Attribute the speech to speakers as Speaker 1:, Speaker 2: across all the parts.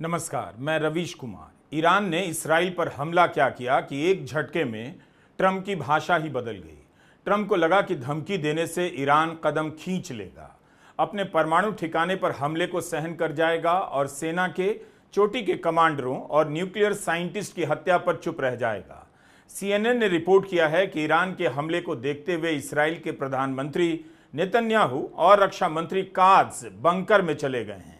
Speaker 1: नमस्कार, मैं रवीश कुमार। ईरान ने इसराइल पर हमला क्या किया कि एक झटके में ट्रंप की भाषा ही बदल गई। ट्रंप को लगा कि धमकी देने से ईरान कदम खींच लेगा, अपने परमाणु ठिकाने पर हमले को सहन कर जाएगा और सेना के चोटी के कमांडरों और न्यूक्लियर साइंटिस्ट की हत्या पर चुप रह जाएगा। CNN ने रिपोर्ट किया है कि ईरान के हमले को देखते हुए इसराइल के प्रधानमंत्री नेतन्याहू और रक्षा मंत्री कात्ज बंकर में चले गए हैं।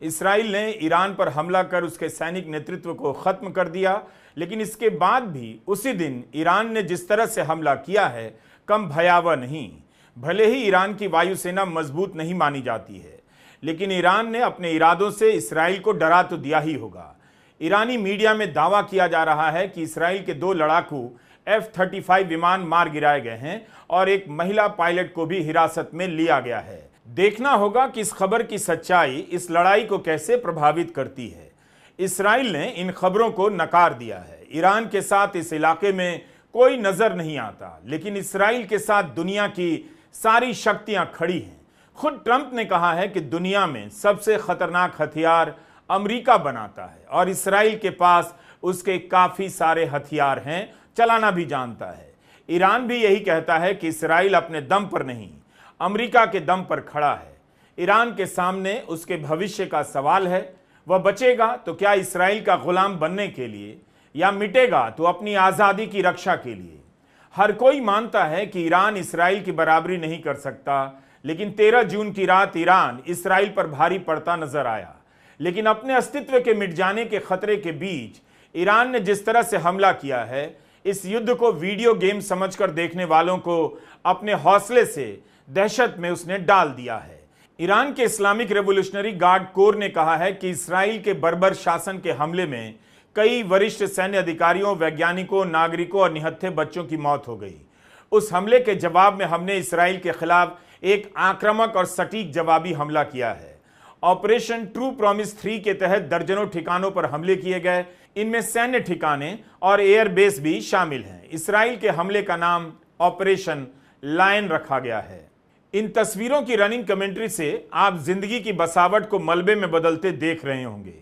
Speaker 1: इसराइल ने ईरान पर हमला कर उसके सैनिक नेतृत्व को खत्म कर दिया, लेकिन इसके बाद भी उसी दिन ईरान ने जिस तरह से हमला किया है कम भयावह नहीं। भले ही ईरान की वायुसेना मजबूत नहीं मानी जाती है, लेकिन ईरान ने अपने इरादों से इसराइल को डरा तो दिया ही होगा। ईरानी मीडिया में दावा किया जा रहा है कि इसराइल के 2 लड़ाकू F-35 विमान मार गिराए गए हैं और एक महिला पायलट को भी हिरासत में लिया गया है। देखना होगा कि इस खबर की सच्चाई इस लड़ाई को कैसे प्रभावित करती है। इसराइल ने इन खबरों को नकार दिया है। ईरान के साथ इस इलाके में कोई नजर नहीं आता, लेकिन इसराइल के साथ दुनिया की सारी शक्तियां खड़ी हैं। खुद ट्रंप ने कहा है कि दुनिया में सबसे खतरनाक हथियार अमेरिका बनाता है और इसराइल के पास उसके काफी सारे हथियार हैं, चलाना भी जानता है। ईरान भी यही कहता है कि इसराइल अपने दम पर नहीं, अमेरिका के दम पर खड़ा है। ईरान के सामने उसके भविष्य का सवाल है। वह बचेगा तो क्या इसराइल का गुलाम बनने के लिए, या मिटेगा तो अपनी आज़ादी की रक्षा के लिए। हर कोई मानता है कि ईरान इसराइल की बराबरी नहीं कर सकता, लेकिन 13 जून की रात ईरान इसराइल पर भारी पड़ता नजर आया। लेकिन अपने अस्तित्व के मिट जाने के खतरे के बीच ईरान ने जिस तरह से हमला किया है, इस युद्ध को वीडियो गेम समझकर देखने वालों को अपने हौसले से दहशत में उसने डाल दिया है। ईरान के इस्लामिक रेवोल्यूशनरी गार्ड कोर ने कहा है कि इसराइल के बर्बर शासन के हमले में कई वरिष्ठ सैन्य अधिकारियों, वैज्ञानिकों, नागरिकों और निहत्थे बच्चों की मौत हो गई। उस हमले के जवाब में हमने इसराइल के खिलाफ एक आक्रामक और सटीक जवाबी हमला किया है। ऑपरेशन ट्रू प्रॉमिस 3 के तहत दर्जनों ठिकानों पर हमले किए गए। इनमें सैन्य ठिकाने और एयरबेस भी शामिल हैं। इसराइल के हमले का नाम ऑपरेशन लायन रखा गया है। इन तस्वीरों की रनिंग कमेंट्री से आप जिंदगी की बसावट को मलबे में बदलते देख रहे होंगे,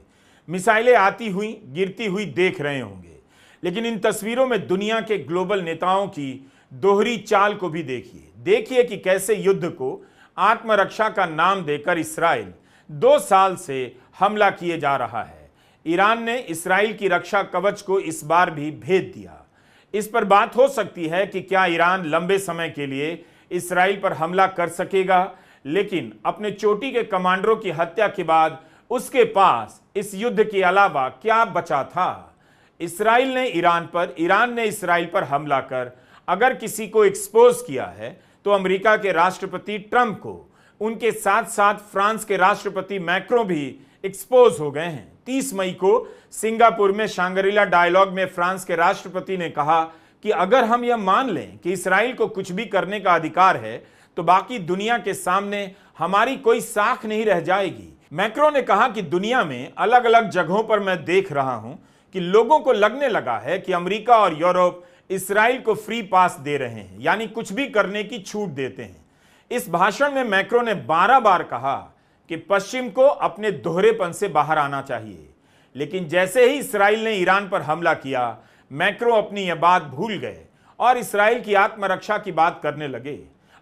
Speaker 1: मिसाइलें आती हुई गिरती हुई देख रहे होंगे, लेकिन इन तस्वीरों में दुनिया के ग्लोबल नेताओं की दोहरी चाल को भी देखिए कि कैसे युद्ध को आत्मरक्षा का नाम देकर इसराइल 2 साल से हमला किए जा रहा है। ईरान ने इसराइल की रक्षा कवच को इस बार भी भेद दिया। इस पर बात हो सकती है कि क्या ईरान लंबे समय के लिए इसराइल पर हमला कर सकेगा, लेकिन अपने चोटी के कमांडरों की हत्या के बाद उसके पास इस युद्ध के अलावा क्या बचा था। ईरान ने इसराइल पर हमला कर अगर किसी को एक्सपोज किया है तो अमेरिका के राष्ट्रपति ट्रंप को, उनके साथ साथ फ्रांस के राष्ट्रपति मैक्रों भी एक्सपोज हो गए हैं। 30 मई को सिंगापुर में शांग्रीला डायलॉग में फ्रांस के राष्ट्रपति ने कहा कि अगर हम यह मान लें कि इसराइल को कुछ भी करने का अधिकार है, तो बाकी दुनिया के सामने हमारी कोई साख नहीं रह जाएगी। मैक्रो ने कहा कि दुनिया में अलग अलग जगहों पर मैं देख रहा हूं कि लोगों को लगने लगा है कि अमेरिका और यूरोप इसराइल को फ्री पास दे रहे हैं, यानी कुछ भी करने की छूट देते हैं। इस भाषण में मैक्रो ने 12 बार कहा कि पश्चिम को अपने दोहरेपन से बाहर आना चाहिए, लेकिन जैसे ही इसराइल ने ईरान पर हमला किया, मैक्रो अपनी यह बात भूल गए और इसराइल की आत्मरक्षा की बात करने लगे।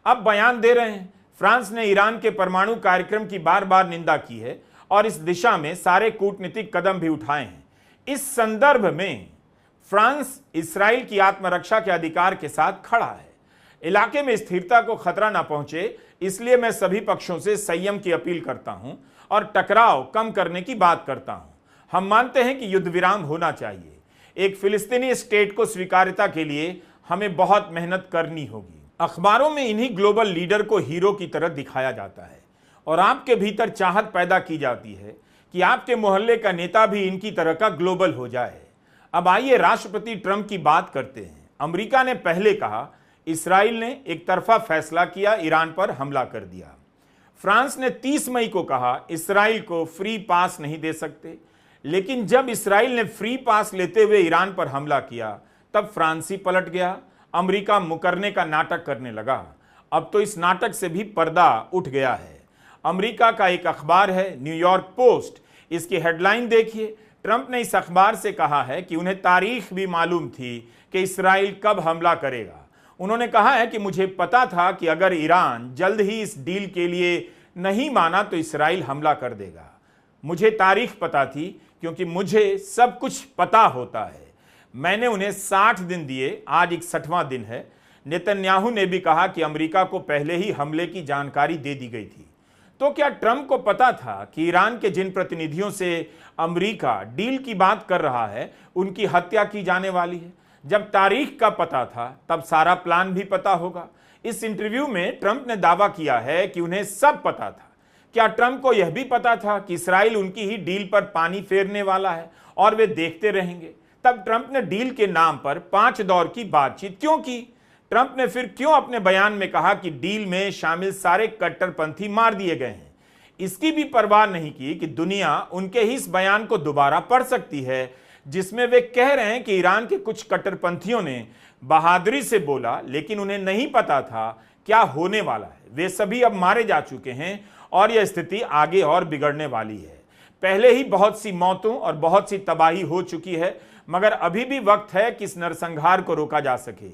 Speaker 1: अब बयान दे रहे हैं। फ्रांस ने ईरान के परमाणु कार्यक्रम की बार बार निंदा की है और इस दिशा में सारे कूटनीतिक कदम भी उठाए हैं। इस संदर्भ में फ्रांस इसराइल की आत्मरक्षा के अधिकार के साथ खड़ा है। इलाके में स्थिरता को खतरा ना पहुंचे, इसलिए मैं सभी पक्षों से संयम की अपील करता हूं और टकराव कम करने की बात करता हूं। हम मानते हैं कि युद्ध विराम होना चाहिए। एक फिलिस्तीनी स्टेट को स्वीकार्यता के लिए हमें बहुत मेहनत करनी होगी। अखबारों में इन्हीं ग्लोबल लीडर को हीरो की तरह दिखाया जाता है और आपके भीतर चाहत पैदा की जाती है कि आपके मोहल्ले का नेता भी इनकी तरह का ग्लोबल हो जाए। अब आइए राष्ट्रपति ट्रंप की बात करते हैं। अमेरिका ने पहले कहा, इसराइल ने एक तरफा फैसला किया, ईरान पर हमला कर दिया। फ्रांस ने 30 मई को कहा, इसराइल को फ्री पास नहीं दे सकते, लेकिन जब इसराइल ने फ्री पास लेते हुए ईरान पर हमला किया, तब फ्रांस ही पलट गया। अमेरिका मुकरने का नाटक करने लगा। अब तो इस नाटक से भी पर्दा उठ गया है। अमेरिका का एक अखबार है न्यूयॉर्क पोस्ट, इसकी हेडलाइन देखिए। ट्रंप ने इस अखबार से कहा है कि उन्हें तारीख भी मालूम थी कि इसराइल कब हमला करेगा। उन्होंने कहा है कि मुझे पता था कि अगर ईरान जल्द ही इस डील के लिए नहीं माना तो इसराइल हमला कर देगा। मुझे तारीख पता थी क्योंकि मुझे सब कुछ पता होता है। मैंने उन्हें 60 दिन दिए, आज 61वां दिन है। नेतन्याहू ने भी कहा कि अमेरिका को पहले ही हमले की जानकारी दे दी गई थी। तो क्या ट्रंप को पता था कि ईरान के जिन प्रतिनिधियों से अमेरिका डील की बात कर रहा है उनकी हत्या की जाने वाली है? जब तारीख का पता था तब सारा प्लान भी पता होगा। इस इंटरव्यू में ट्रंप ने दावा किया है कि उन्हें सब पता था। क्या ट्रंप को यह भी पता था कि इसराइल उनकी ही डील पर पानी फेरने वाला है और वे देखते रहेंगे? तब ट्रंप ने डील के नाम पर 5 दौर की बातचीत क्यों की? ट्रंप ने फिर क्यों अपने बयान में कहा कि डील में शामिल सारे कट्टरपंथी मार दिए गए हैं? इसकी भी परवाह नहीं की कि दुनिया उनके ही इस बयान को दोबारा पढ़ सकती है जिसमें वे कह रहे हैं कि ईरान के कुछ कट्टरपंथियों ने बहादुरी से बोला, लेकिन उन्हें नहीं पता था क्या होने वाला है। वे सभी अब मारे जा चुके हैं और यह स्थिति आगे और बिगड़ने वाली है। पहले ही बहुत सी मौतों और बहुत सी तबाही हो चुकी है, मगर अभी भी वक्त है कि इस नरसंहार को रोका जा सके।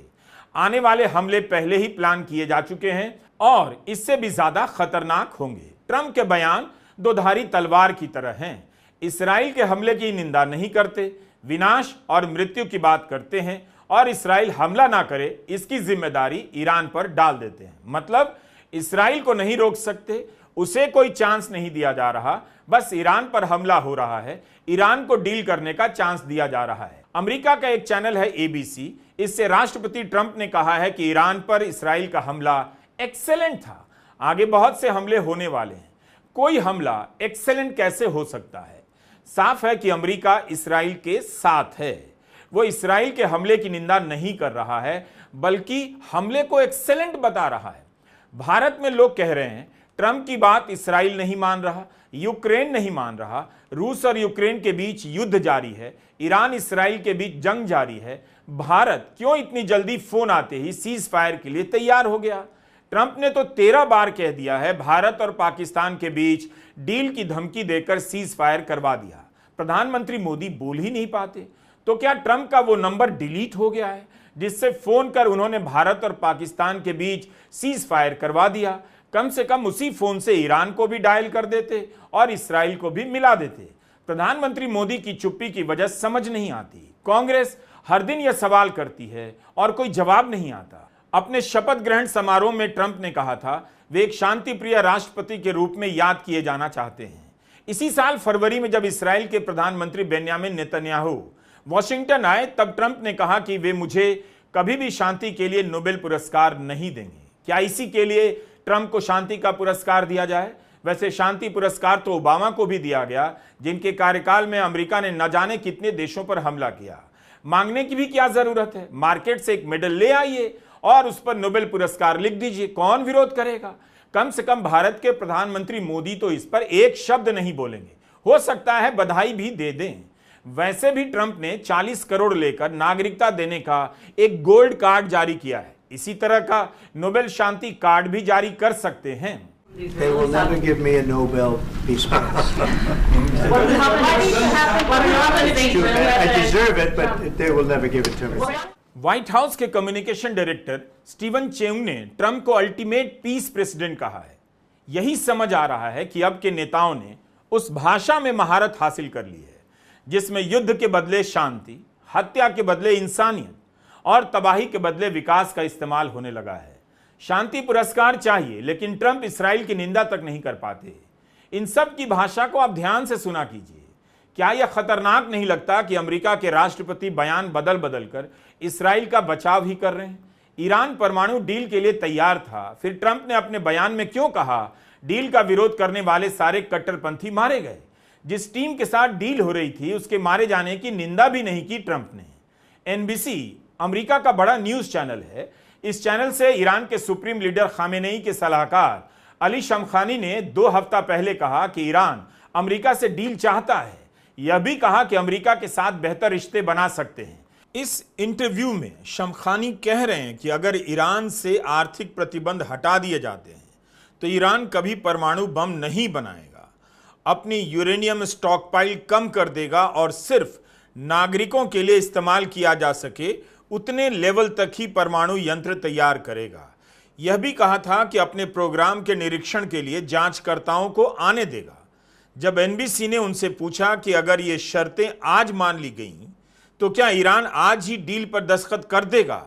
Speaker 1: आने वाले हमले पहले ही प्लान किए जा चुके हैं और इससे भी ज्यादा खतरनाक होंगे। ट्रंप के बयान दोधारी तलवार की तरह हैं। इसराइल के हमले की निंदा नहीं करते, विनाश और मृत्यु की बात करते हैं और इसराइल हमला ना करे इसकी जिम्मेदारी ईरान पर डाल देते हैं। मतलब इसराइल को नहीं रोक सकते, उसे कोई चांस नहीं दिया जा रहा, बस ईरान पर हमला हो रहा है, ईरान को डील करने का चांस दिया जा रहा है। अमेरिका का एक चैनल है ABC, इससे राष्ट्रपति ट्रंप ने कहा है कि ईरान पर इसराइल का हमला एक्सेलेंट था, आगे बहुत से हमले होने वाले हैं। कोई हमला एक्सेलेंट कैसे हो सकता है? साफ है कि अमेरिका इसराइल के साथ है। वो इसराइल के हमले की निंदा नहीं कर रहा है, बल्कि हमले को एक्सेलेंट बता रहा है। भारत में लोग कह रहे हैं ट्रंप की बात इसराइल नहीं मान रहा, यूक्रेन नहीं मान रहा, रूस और यूक्रेन के बीच युद्ध जारी है, ईरान इसराइल के बीच जंग जारी है। भारत क्यों इतनी जल्दी फोन आते ही सीज फायर के लिए तैयार हो गया? ट्रंप ने तो 13 बार कह दिया है भारत और पाकिस्तान के बीच डील की धमकी देकर सीज फायर करवा दिया। प्रधानमंत्री मोदी बोल ही नहीं पाते। तो क्या ट्रंप का वो नंबर डिलीट हो गया है जिससे फोन कर उन्होंने भारत और पाकिस्तान के बीच सीज फायर करवा दिया? कम से कम उसी फोन से ईरान को भी डायल कर देते और इसराइल को भी मिला देते। प्रधानमंत्री मोदी की चुप्पी की वजह समझ नहीं आती। कांग्रेस हर दिन यह सवाल करती है और कोई जवाब नहीं आता। अपने शपथ ग्रहण समारोह में ट्रंप ने कहा था वे एक शांति प्रिय राष्ट्रपति के रूप में याद किए जाना चाहते हैं। इसी साल फरवरी में जब इसराइल के प्रधानमंत्री बेन्यामिन नेतन्याहू वॉशिंगटन आए तब ट्रंप ने कहा कि वे मुझे कभी भी शांति के लिए नोबेल पुरस्कार नहीं देंगे। क्या इसी के लिए ट्रंप को शांति का पुरस्कार दिया जाए? वैसे शांति पुरस्कार तो ओबामा को भी दिया गया, जिनके कार्यकाल में अमेरिका ने न जाने कितने देशों पर हमला किया। मांगने की भी क्या जरूरत है? मार्केट से एक मेडल ले आइए और उस पर नोबेल पुरस्कार लिख दीजिए, कौन विरोध करेगा? कम से कम भारत के प्रधानमंत्री मोदी तो इस पर एक शब्द नहीं बोलेंगे। हो सकता है बधाई भी दे दें। वैसे भी ट्रंप ने 40 करोड़ लेकर नागरिकता देने का एक गोल्ड कार्ड जारी किया है। इसी तरह का नोबेल शांति कार्ड भी जारी कर सकते हैं।
Speaker 2: They will never give me a Nobel Peace Prize. I deserve it, but they will never give it to me.
Speaker 1: White house के कम्युनिकेशन डायरेक्टर स्टीवन चेउंग ने ट्रंप को अल्टीमेट पीस प्रेसिडेंट कहा है। यही समझ आ रहा है कि अब के नेताओं ने उस भाषा में महारत हासिल कर ली है जिसमें युद्ध के बदले शांति, हत्या के बदले इंसानियत और तबाही के बदले विकास का इस्तेमाल होने लगा है। शांति पुरस्कार चाहिए, लेकिन ट्रंप इसराइल की निंदा तक नहीं कर पाते। इन सब की भाषा को आप ध्यान से सुना कीजिए। क्या यह खतरनाक नहीं लगता कि अमेरिका के राष्ट्रपति बयान बदल बदल कर इसराइल का बचाव ही कर रहे हैं? ईरान परमाणु डील के लिए तैयार था, फिर ट्रंप ने अपने बयान में क्यों कहा डील का विरोध करने वाले सारे कट्टरपंथी मारे गए? जिस टीम के साथ डील हो रही थी उसके मारे जाने की निंदा भी नहीं की ट्रंप ने। NBC अमेरिका का बड़ा न्यूज चैनल है। इस चैनल से ईरान के सुप्रीम लीडर खामेनेई के सलाहकार अली शमखानी ने 2 हफ्ता पहले कहा कि ईरान अमेरिका से डील चाहता है। यह भी कहा कि अमेरिका के साथ बेहतर रिश्ते बना सकते हैं। इस इंटरव्यू में शमखानी कह रहे हैं कि अगर ईरान से आर्थिक प्रतिबंध हटा दिए जाते हैं तो ईरान कभी परमाणु बम नहीं बनाएगा अपनी यूरेनियम स्टॉकपाइल कम कर देगा और सिर्फ नागरिकों के लिए इस्तेमाल किया जा सके उतने लेवल तक ही परमाणु यंत्र तैयार करेगा। यह भी कहा था कि अपने प्रोग्राम के निरीक्षण के लिए जांचकर्ताओं को आने देगा। जब एनबीसी ने उनसे पूछा कि अगर ये शर्तें आज मान ली गईं तो क्या ईरान आज ही डील पर दस्तखत कर देगा,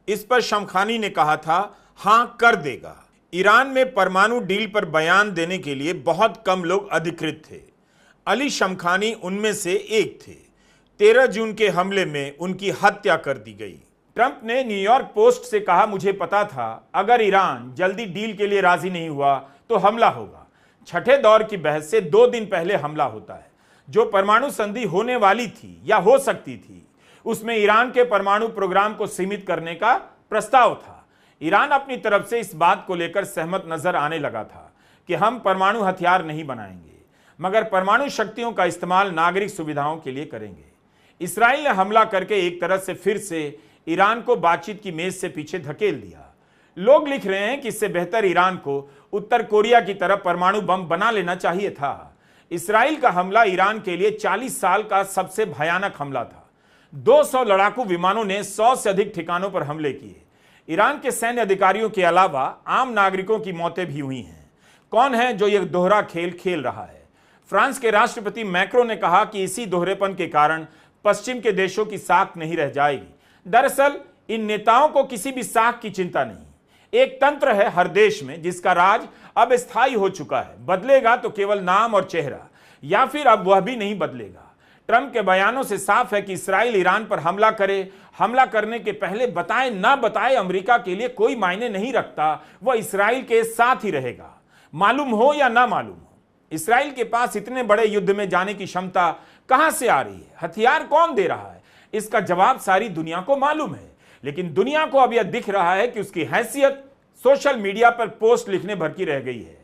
Speaker 1: इस पर शमखानी ने कहा था हां कर देगा। ईरान में परमाणु डील पर बयान देने के लिए बहुत कम लोग अधिकृत थे। अली शमखानी उनमें से एक थे। 13 जून के हमले में उनकी हत्या कर दी गई। ट्रंप ने न्यूयॉर्क पोस्ट से कहा, मुझे पता था अगर ईरान जल्दी डील के लिए राजी नहीं हुआ तो हमला होगा। छठे दौर की बहस से 2 दिन पहले हमला होता है। जो परमाणु संधि होने वाली थी या हो सकती थी उसमें ईरान के परमाणु प्रोग्राम को सीमित करने का प्रस्ताव था। ईरान अपनी तरफ से इस बात को लेकर सहमत नजर आने लगा था कि हम परमाणु हथियार नहीं बनाएंगे, मगर परमाणु शक्तियों का इस्तेमाल नागरिक सुविधाओं के लिए करेंगे। इसराइल ने हमला करके एक तरह से फिर से ईरान को बातचीत की मेज से पीछे धकेल दिया। लोग लिख रहे हैं कि इससे बेहतर ईरान को उत्तर कोरिया की तरह परमाणु बम बना लेना चाहिए था। इसराइल का हमला ईरान के लिए 40 साल का सबसे भयानक हमला था। 200 लड़ाकू विमानों ने 100 से अधिक ठिकानों पर हमले किए। ईरान के सैन्य अधिकारियों के अलावा आम नागरिकों की मौतें भी हुई हैं। कौन है जो यह दोहरा खेल खेल रहा है? फ्रांस के राष्ट्रपति मैक्रो ने कहा कि इसी दोहरेपन के कारण पश्चिम के देशों की साख नहीं रह जाएगी। दरअसल इन नेताओं को किसी भी साख की चिंता नहीं। एक तंत्र है हर देश में जिसका राज अब स्थायी हो चुका है। बदलेगा तो केवल नाम और चेहरा, या फिर अब वह भी नहीं बदलेगा। ट्रंप के बयानों से साफ है कि इसराइल ईरान पर हमला करे, हमला करने के पहले बताए ना बताए अमेरिका के लिए कोई मायने नहीं रखता। वह इसराइल के साथ ही रहेगा, मालूम हो या ना मालूम हो। इसराइल के पास इतने बड़े युद्ध में जाने की क्षमता कहां से आ रही है? हथियार कौन दे रहा है? इसका जवाब सारी दुनिया को मालूम है, लेकिन दुनिया को अब यह दिख रहा है कि उसकी हैसियत सोशल मीडिया पर पोस्ट लिखने भर की रह गई है।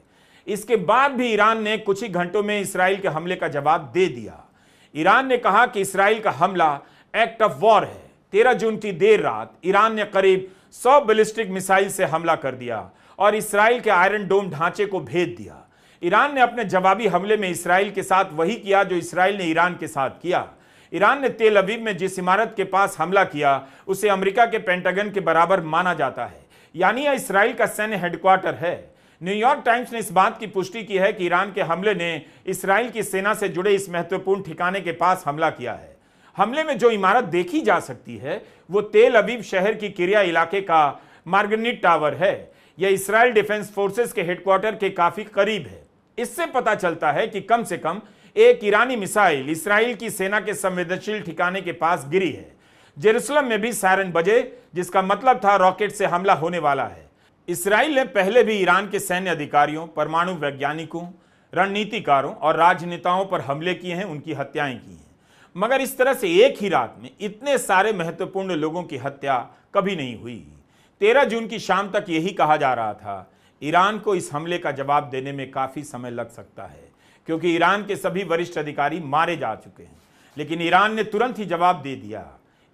Speaker 1: इसके बाद भी ईरान ने कुछ ही घंटों में इसराइल के हमले का जवाब दे दिया। ईरान ने कहा कि इसराइल का हमला एक्ट ऑफ वॉर है। 13 जून की देर रात ईरान ने करीब 100 बैलिस्टिक मिसाइल से हमला कर दिया और इसराइल के आयरन डोम ढांचे को भेद दिया। ईरान ने अपने जवाबी हमले में इसराइल के साथ वही किया जो इसराइल ने ईरान के साथ किया। ईरान ने तेल अवीव में जिस इमारत के पास हमला किया उसे अमेरिका के पेंटागन के बराबर माना जाता है, यानी यह इसराइल का सैन्य हेडक्वार्टर है। न्यूयॉर्क टाइम्स ने इस बात की पुष्टि की है कि ईरान के हमले ने इसराइल की सेना से जुड़े इस महत्वपूर्ण ठिकाने के पास हमला किया है। हमले में जो इमारत देखी जा सकती है वो तेल अवीव शहर की किरिया इलाके का मार्गनिट टावर है। यह इसराइल डिफेंस फोर्सेस के हेडक्वार्टर के काफी करीब है। इससे पता चलता है कि कम से कम एक ईरानी मिसाइल इसराइल की सेना के संवेदनशील ठिकाने के पास गिरी है। जेरूसलम में भी सायरन बजे, जिसका मतलब था रॉकेट से हमला होने वाला है। इसराइल ने पहले भी ईरान के सैन्य अधिकारियों, परमाणु वैज्ञानिकों, रणनीतिकारों और राजनेताओं पर हमले किए हैं, उनकी हत्याएं की हैं, मगर इस तरह से एक ही रात में इतने सारे महत्वपूर्ण लोगों की हत्या कभी नहीं हुई। 13 जून की शाम तक यही कहा जा रहा था। ईरान को इस हमले का जवाब देने में काफी समय लग सकता है, क्योंकि ईरान के सभी वरिष्ठ अधिकारी मारे जा चुके हैं, लेकिन ईरान ने तुरंत ही जवाब दे दिया।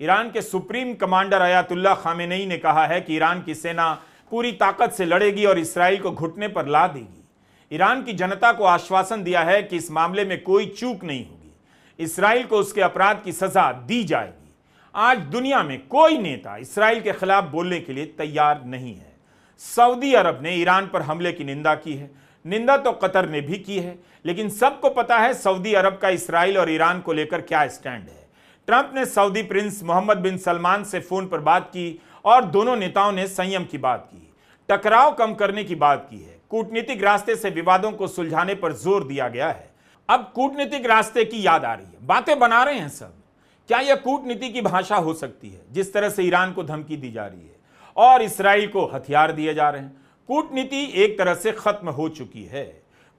Speaker 1: ईरान के सुप्रीम कमांडर अयातुल्लाह खामेनेई ने कहा है कि ईरान की सेना पूरी ताकत से लड़ेगी और इसराइल को घुटने पर ला देगी। ईरान की जनता को आश्वासन दिया है कि इस मामले में कोई चूक नहीं होगी, इसराइल को उसके अपराध की सजा दी जाएगी। आज दुनिया में कोई नेता इसराइल के खिलाफ बोलने के लिए तैयार नहीं है। सऊदी अरब ने ईरान पर हमले की निंदा की है, निंदा तो कतर ने भी की है, लेकिन सबको पता है सऊदी अरब का इसराइल और ईरान को लेकर क्या स्टैंड है। ट्रंप ने सऊदी प्रिंस मोहम्मद बिन सलमान से फोन पर बात की और दोनों नेताओं ने संयम की बात की, टकराव कम करने की बात की है। कूटनीतिक रास्ते से विवादों को सुलझाने पर जोर दिया गया है। अब कूटनीतिक रास्ते की याद आ रही है, बातें बना रहे हैं सब। क्या यह कूटनीति की भाषा हो सकती है? जिस तरह से ईरान को धमकी दी जा रही है और इसराइल को हथियार दिए जा रहे हैं, कूटनीति एक तरह से खत्म हो चुकी है।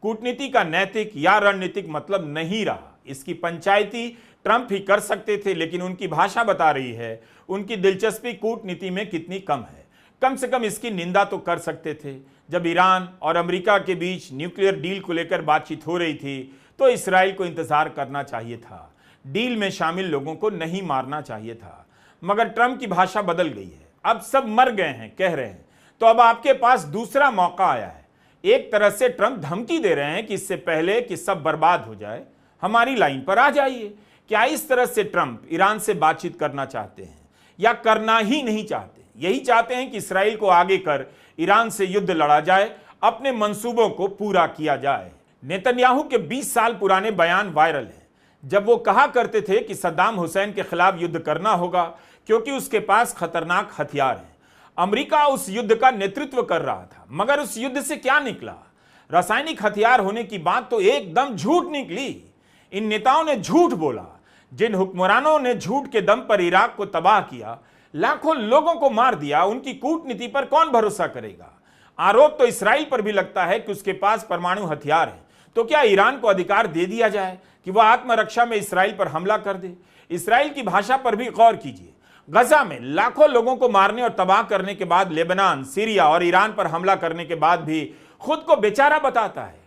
Speaker 1: कूटनीति का नैतिक या रणनीतिक मतलब नहीं रहा। इसकी पंचायती ट्रंप ही कर सकते थे, लेकिन उनकी भाषा बता रही है उनकी दिलचस्पी कूटनीति में कितनी कम है। कम से कम इसकी निंदा तो कर सकते थे। जब ईरान और अमेरिका के बीच न्यूक्लियर डील को लेकर बातचीत हो रही थी तो इसराइल को इंतजार करना चाहिए था। डील में शामिल लोगों को नहीं मारना चाहिए था, मगर ट्रंप की भाषा बदल गई है। अब सब मर गए हैं कह रहे हैं, तो अब आपके पास दूसरा मौका आया है। एक तरह से ट्रंप धमकी दे रहे हैं कि इससे पहले कि सब बर्बाद हो जाए, हमारी लाइन पर आ जाइए। क्या इस तरह से ट्रंप ईरान से बातचीत करना चाहते हैं या करना ही नहीं चाहते? यही चाहते हैं कि इसराइल को आगे कर ईरान से युद्ध लड़ा जाए, अपने मंसूबों को पूरा किया जाए। नेतन्याहू के 20 साल पुराने बयान वायरल हैं, जब वो कहा करते थे कि सद्दाम हुसैन के खिलाफ युद्ध करना होगा क्योंकि उसके पास खतरनाक हथियार हैं। अमेरिका उस युद्ध का नेतृत्व कर रहा था, मगर उस युद्ध से क्या निकला? रासायनिक हथियार होने की बात तो एकदम झूठ निकली। इन नेताओं ने झूठ बोला। जिन हुक्मरानों ने झूठ के दम पर इराक को तबाह किया, लाखों लोगों को मार दिया, उनकी कूटनीति पर कौन भरोसा करेगा? आरोप तो इसराइल पर भी लगता है कि उसके पास परमाणु हथियार है। तो क्या ईरान को अधिकार दे दिया जाए कि वह आत्मरक्षा में इसराइल पर हमला कर दे? इसराइल की भाषा पर भी गौर कीजिए। गजा में लाखों लोगों को मारने और तबाह करने के बाद लेबनान, सीरिया और ईरान पर हमला करने के बाद भी खुद को बेचारा बताता है।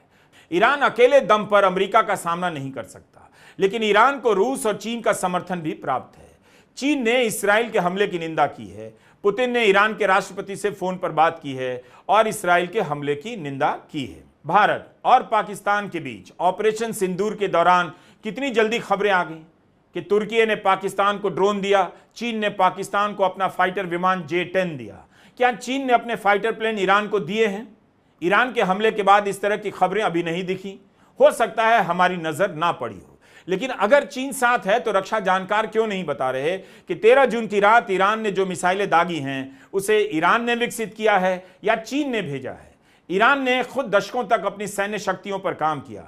Speaker 1: ईरान अकेले दम पर अमेरिका का सामना नहीं कर सकता, लेकिन ईरान को रूस और चीन का समर्थन भी प्राप्त है। चीन ने इसराइल के हमले की निंदा की है, पुतिन ने ईरान के राष्ट्रपति से फोन पर बात की है और इसराइल के हमले की निंदा की है। भारत और पाकिस्तान के बीच ऑपरेशन सिंदूर के दौरान कितनी जल्दी खबरें आ गई कि तुर्की ने पाकिस्तान को ड्रोन दिया, चीन ने पाकिस्तान को अपना फाइटर विमान J-10 दिया। क्या चीन ने अपने फाइटर प्लेन ईरान को दिए हैं? ईरान के हमले के बाद इस तरह की खबरें अभी नहीं दिखी। हो सकता है हमारी नजर ना पड़ी हो, लेकिन अगर चीन साथ है तो रक्षा जानकार क्यों नहीं बता रहे कि 13 जून की रात ईरान ने जो मिसाइलें दागी हैं उसे ईरान ने विकसित किया है या चीन ने भेजा है? ईरान ने खुद दशकों तक अपनी सैन्य शक्तियों पर काम किया,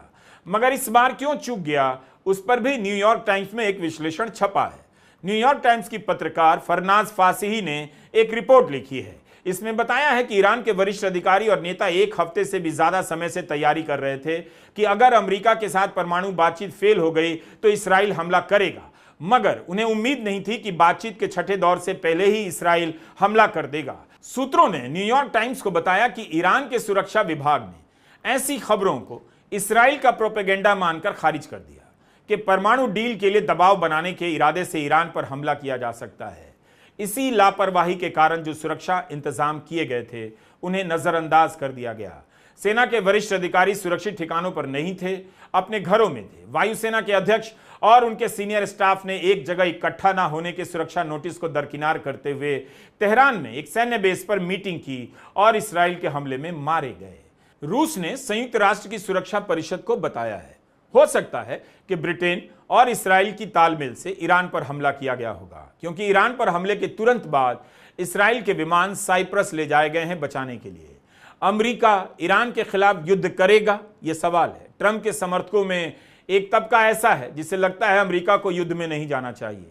Speaker 1: मगर इस बार क्यों चूक गया, उस पर भी न्यूयॉर्क टाइम्स में एक विश्लेषण छपा है। न्यूयॉर्क टाइम्स की पत्रकार फरनाज फासिही ने एक रिपोर्ट लिखी है। इसमें बताया है कि ईरान के वरिष्ठ अधिकारी और नेता एक हफ्ते से भी ज्यादा समय से तैयारी कर रहे थे कि अगर अमेरिका के साथ परमाणु बातचीत फेल हो गई तो इसराइल हमला करेगा, मगर उन्हें उम्मीद नहीं थी कि बातचीत के छठे दौर से पहले ही इसराइल हमला कर देगा। सूत्रों ने न्यूयॉर्क टाइम्स को बताया कि ईरान के सुरक्षा विभाग ने ऐसी खबरों को इसराइल का प्रोपेगेंडा मानकर खारिज कर दिया कि परमाणु डील के लिए दबाव बनाने के इरादे से ईरान पर हमला किया जा सकता है। इसी लापरवाही के कारण जो सुरक्षा इंतजाम किए गए थे उन्हें नजरअंदाज कर दिया गया। सेना के वरिष्ठ अधिकारी सुरक्षित ठिकानों पर नहीं थे, अपने घरों में थे। वायुसेना के अध्यक्ष और उनके सीनियर स्टाफ ने एक जगह इकट्ठा न होने के सुरक्षा नोटिस को दरकिनार करते हुए तेहरान में एक सैन्य बेस पर मीटिंग की और इसराइल के हमले में मारे गए। रूस ने संयुक्त राष्ट्र की सुरक्षा परिषद को बताया है, हो सकता है कि ब्रिटेन और इसराइल की तालमेल से ईरान पर हमला किया गया होगा, क्योंकि ईरान पर हमले के तुरंत बाद इसराइल के विमान साइप्रस ले जाए गए हैं बचाने के लिए। अमेरिका ईरान के खिलाफ युद्ध करेगा, यह सवाल है। ट्रंप के समर्थकों में एक तबका ऐसा है जिसे लगता है अमेरिका को युद्ध में नहीं जाना चाहिए,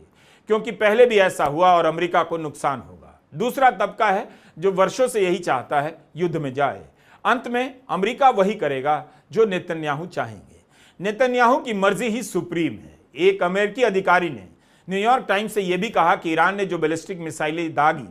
Speaker 1: क्योंकि पहले भी ऐसा हुआ और अमेरिका को नुकसान होगा। दूसरा तबका है जो वर्षों से यही चाहता है युद्ध में जाए। अंत में अमेरिका वही करेगा जो नेतन्याहू चाहेंगे। नेतन्याहू की मर्जी ही सुप्रीम है। एक अमेरिकी अधिकारी ने न्यूयॉर्क टाइम्स से यह भी कहा कि ईरान ने जो बैलिस्टिक मिसाइलें दागी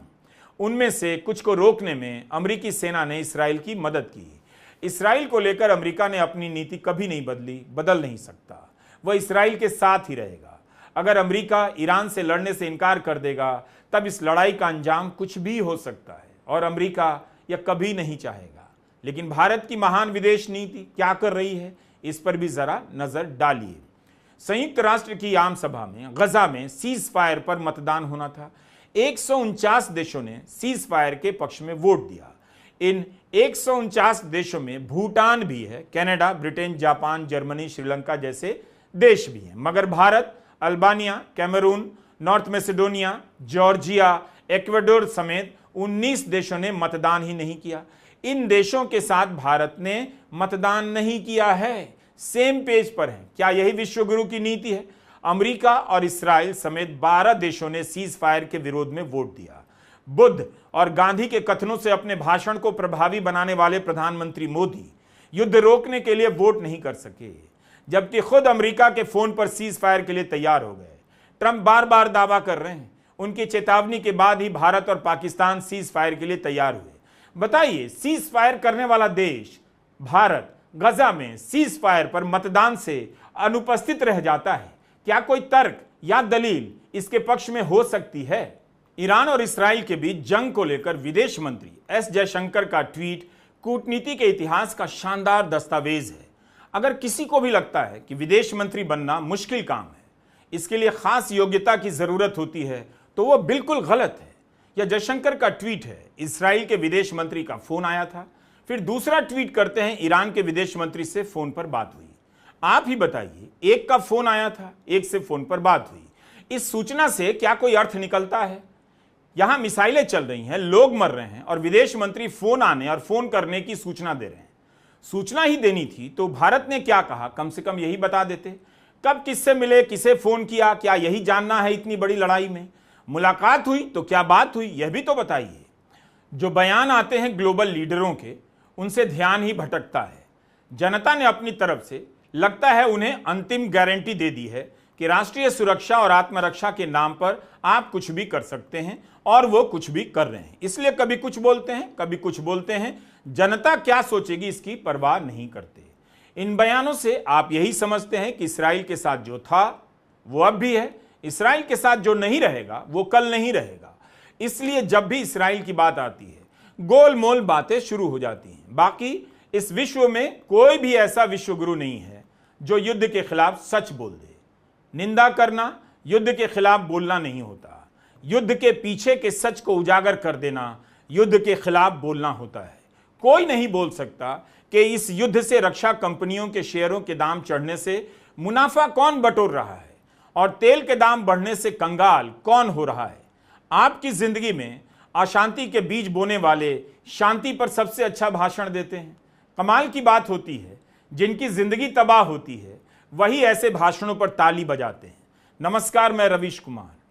Speaker 1: उनमें से कुछ को रोकने में अमेरिकी सेना ने इसराइल की मदद की। इसराइल को लेकर अमेरिका ने अपनी नीति कभी नहीं बदल नहीं सकता। वह इसराइल के साथ ही रहेगा। अगर अमेरिका ईरान से लड़ने से इनकार कर देगा तब इस लड़ाई का अंजाम कुछ भी हो सकता है और अमेरिका यह कभी नहीं चाहेगा। लेकिन भारत की महान विदेश नीति क्या कर रही है, इस पर भी जरा नजर डालिए। संयुक्त राष्ट्र की आम सभा में गजा में सीज फायर पर मतदान होना था। 149 देशों ने सीज फायर के पक्ष में वोट दिया। इन 149 देशों में भूटान भी है, Canada, Britain, Japan, Germany, Sri Lanka जैसे देश भी हैं, मगर Bharat, Albania, Cameroon, north Macedonia, Georgia, Ecuador समेत 19 देशों ने मतदान ही नहीं किया। इन देशों के साथ भारत ने मतदान नहीं किया है, सेम पेज पर है। क्या यही विश्वगुरु की नीति है? अमेरिका और इसराइल समेत 12 देशों ने सीज फायर के विरोध में वोट दिया। बुद्ध और गांधी के कथनों से अपने भाषण को प्रभावी बनाने वाले प्रधानमंत्री मोदी युद्ध रोकने के लिए वोट नहीं कर सके, जबकि खुद अमेरिका के फोन पर सीज फायर के लिए तैयार हो गए। ट्रंप बार बार दावा कर रहे हैं, उनकी चेतावनी के बाद ही भारत और पाकिस्तान सीज फायर के लिए तैयार हुए। बताइए, सीज फायर करने वाला देश भारत गजा में सीज फायर पर मतदान से अनुपस्थित रह जाता है। क्या कोई तर्क या दलील इसके पक्ष में हो सकती है? ईरान और इसराइल के बीच जंग को लेकर विदेश मंत्री एस जयशंकर का ट्वीट कूटनीति के इतिहास का शानदार दस्तावेज है। अगर किसी को भी लगता है कि विदेश मंत्री बनना मुश्किल काम है, इसके लिए खास योग्यता की जरूरत होती है, तो वह बिल्कुल गलत है। यह जयशंकर का ट्वीट है। इसराइल के विदेश मंत्री का फोन आया था, फिर दूसरा ट्वीट करते हैं ईरान के विदेश मंत्री से फोन पर बात हुई। आप ही बताइए, एक का फोन आया था, एक से फोन पर बात हुई। इस सूचना से क्या कोई अर्थ निकलता है? यहां मिसाइलें चल रही हैं, लोग मर रहे हैं और विदेश मंत्री फोन आने और फोन करने की सूचना दे रहे हैं। सूचना ही देनी थी तो भारत ने क्या कहा, कम से कम यही बता देते। कब किससे मिले, किसे फोन किया, क्या यही जानना है इतनी बड़ी लड़ाई में? मुलाकात हुई तो क्या बात हुई, यह भी तो बताइए। जो बयान आते हैं ग्लोबल लीडरों के, उनसे ध्यान ही भटकता है। जनता ने अपनी तरफ से लगता है उन्हें अंतिम गारंटी दे दी है कि राष्ट्रीय सुरक्षा और आत्मरक्षा के नाम पर आप कुछ भी कर सकते हैं, और वो कुछ भी कर रहे हैं। इसलिए कभी कुछ बोलते हैं, कभी कुछ बोलते हैं। जनता क्या सोचेगी इसकी परवाह नहीं करते। इन बयानों से आप यही समझते हैं कि इसराइल के साथ जो था वो अब भी है, इसराइल के साथ जो नहीं रहेगा वो कल नहीं रहेगा। इसलिए जब भी इसराइल की बात आती है, गोलमोल बातें शुरू हो जाती हैं। बाकी इस विश्व में कोई भी ऐसा विश्वगुरु नहीं है जो युद्ध के खिलाफ सच बोल दे। निंदा करना युद्ध के खिलाफ बोलना नहीं होता। युद्ध के पीछे के सच को उजागर कर देना युद्ध के खिलाफ बोलना होता है। कोई नहीं बोल सकता कि इस युद्ध से रक्षा कंपनियों के शेयरों के दाम चढ़ने से मुनाफा कौन बटोर रहा है और तेल के दाम बढ़ने से कंगाल कौन हो रहा है। आपकी जिंदगी में अशांति के बीज बोने वाले शांति पर सबसे अच्छा भाषण देते हैं। कमाल की बात होती है, जिनकी जिंदगी तबाह होती है वही ऐसे भाषणों पर ताली बजाते हैं। नमस्कार, मैं रवीश कुमार।